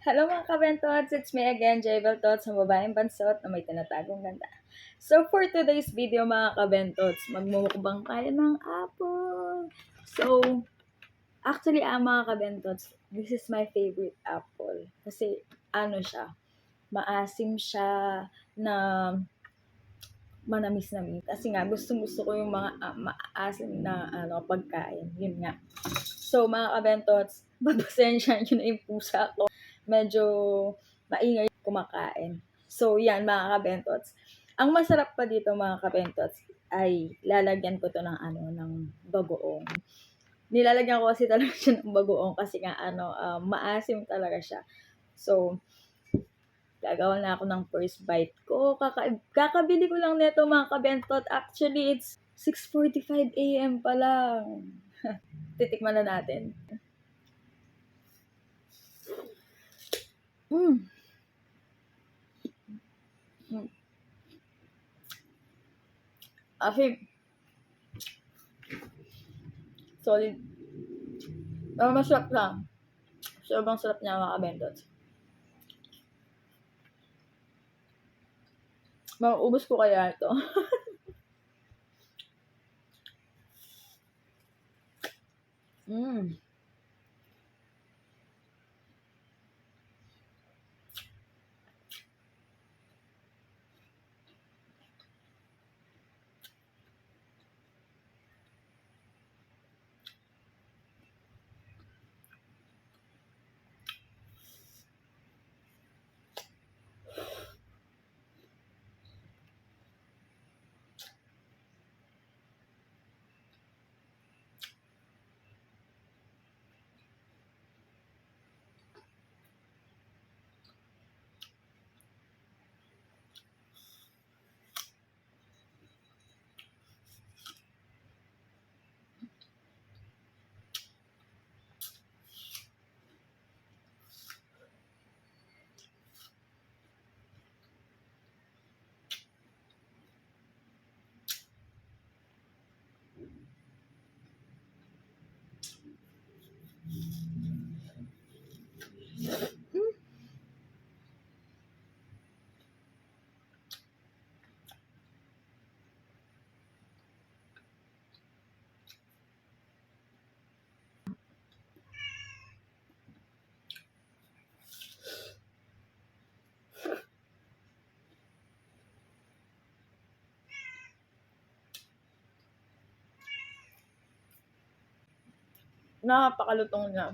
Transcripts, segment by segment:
Hello mga kabentots! It's me again, Javel Tots, ang babaeng bansot na may tinatagong ganda. So for today's video mga kabentots, magmumukbang tayo ng apple. So, actually mga kabentots, this is my favorite apple. Kasi ano siya, maasim siya na manamis-namis. Kasi nga, gusto ko yung mga maasim na pagkain. Yun nga. So, mga kabentots, babasensya nyo na yung pusa ko. Medyo maingay kumakain. So, yan, mga kabentots. Ang masarap pa dito, mga kabentots, ay lalagyan ko to ng bagoong. Nilalagyan ko kasi talaga siya ng bagoong kasi nga, maasim talaga siya. So, gagawa na ako ng first bite ko. Kakabili ko lang nito mga kabentot. Actually, it's 6:45 a.m. pa lang. Titikman na natin. Mm. Mm. Actually, solid. Masarap lang. Sobrang sarap niya mga kabentot. Mauubos ko kaya ito. Mm. Napakalutong niya.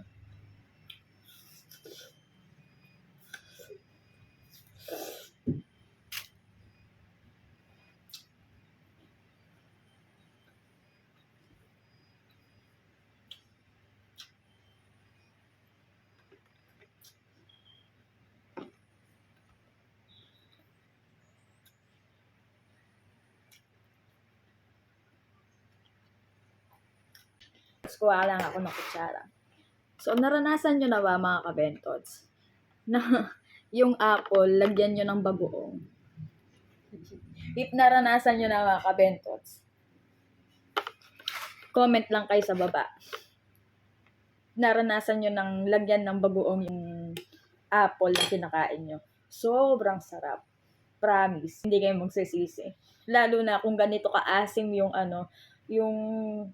Tapos kuha lang ako ng kutsara. So, naranasan nyo na ba mga kabentots? Na yung apple, lagyan nyo ng bagoong. If naranasan nyo na mga kabentots, comment lang kayo sa baba. Naranasan nyo ng lagyan ng bagoong yung apple na kinakain nyo. Sobrang sarap. Promise. Hindi kayo magsisisi. Lalo na kung ganito kaasim yung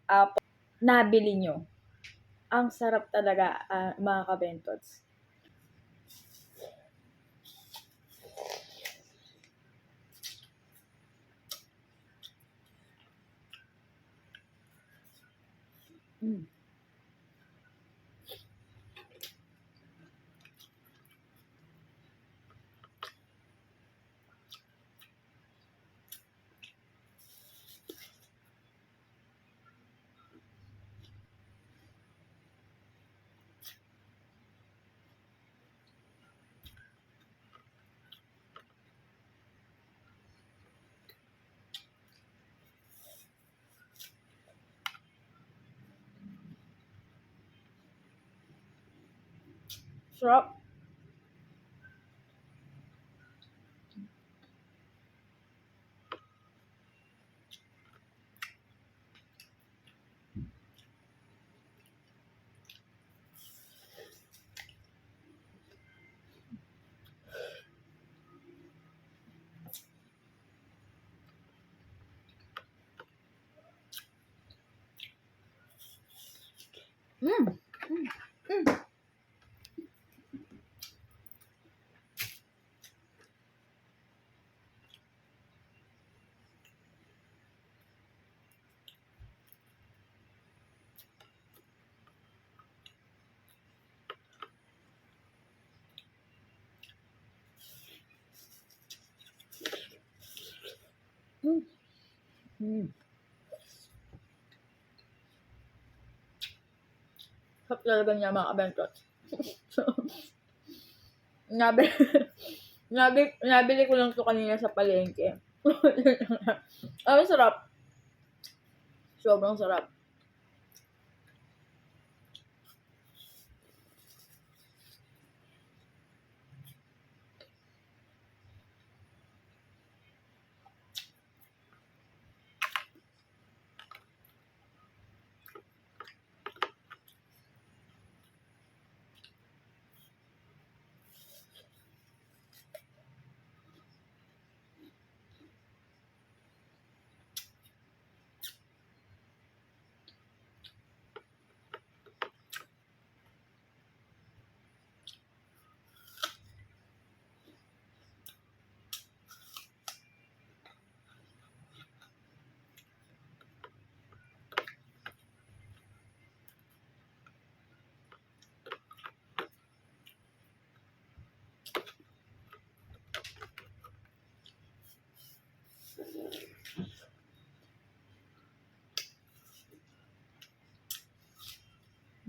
apple nabili nyo. Ang sarap talaga, mga kabentots. Mm. Sarap. Mm. Mm. Mm. Mm. Mm. Sarap talaga niya mga kabentot. So, nabi, nabili ko lang to kanina sa palengke. Ang sarap. Sobrang sarap.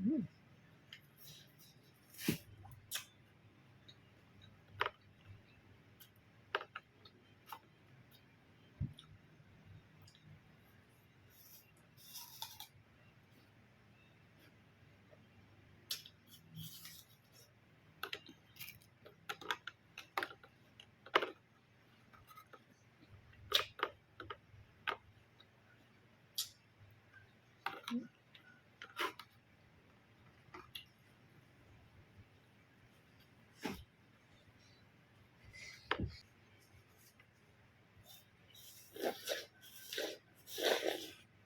Mm.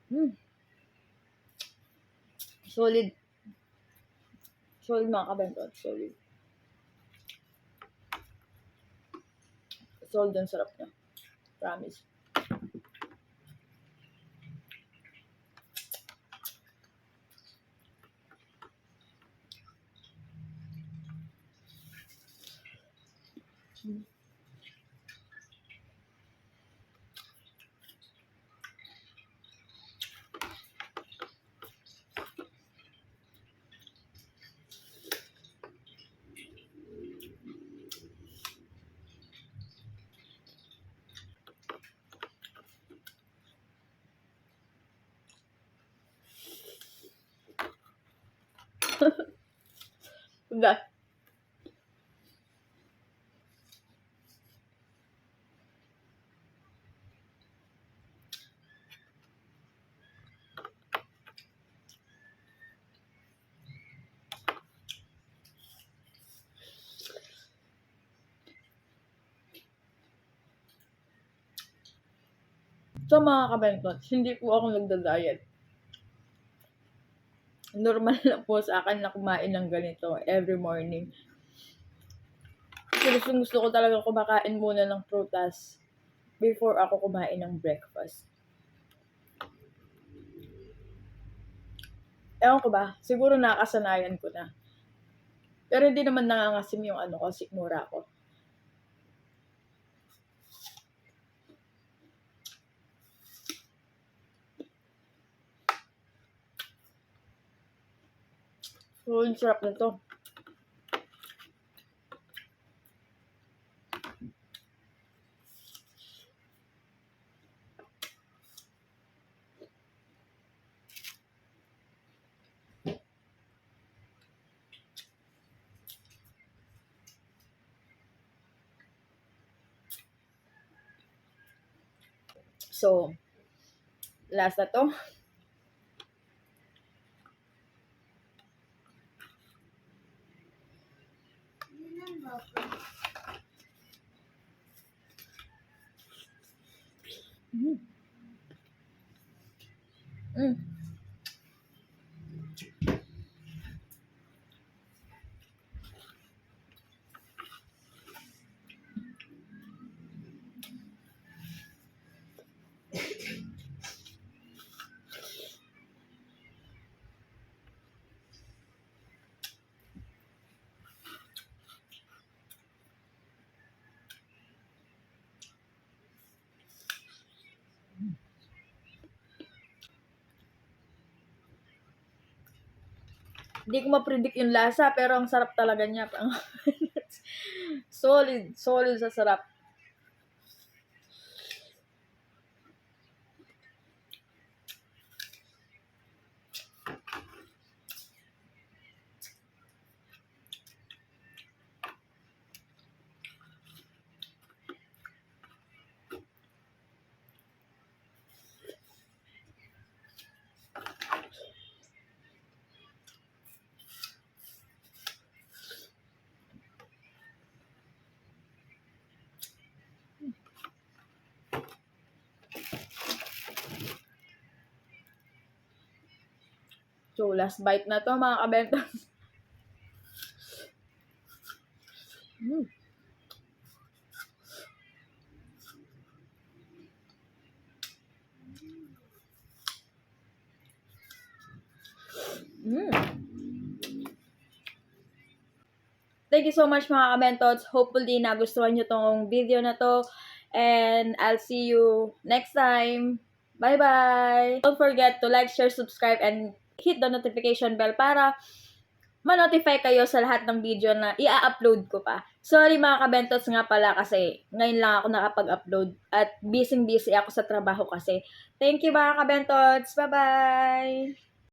Mm. Solid. Solid mga kabentot. Solid. Solid ang sarap niya. Promise. Mm. Udah. So mga kabentot, hindi po ako nagda-diet. Normal lang po sa akin na kumain ng ganito every morning. Kasi gusto ko talaga kumakain muna ng prutas before ako kumain ng breakfast. Ewan ko ba, siguro nakakasanayan ko na. Pero hindi naman nangangasim yung ano ko, sikmura ko. So, yung sarap na to. So, last na to. Mm. Mm. Hindi ko ma-predict yung lasa, pero ang sarap talaga niya. Solid sa sarap. So, last bite na to, mga kabentos. Mm. Mm. Thank you so much, mga kabentots. Hopefully, nagustuhan nyo tong video na to. And I'll see you next time. Bye-bye! Don't forget to like, share, subscribe, and hit the notification bell para ma-notify kayo sa lahat ng video na i-upload ko pa. Sorry mga kabentots nga pala kasi ngayon lang ako nakapag-upload at busy ako sa trabaho kasi. Thank you mga kabentots! Bye-bye!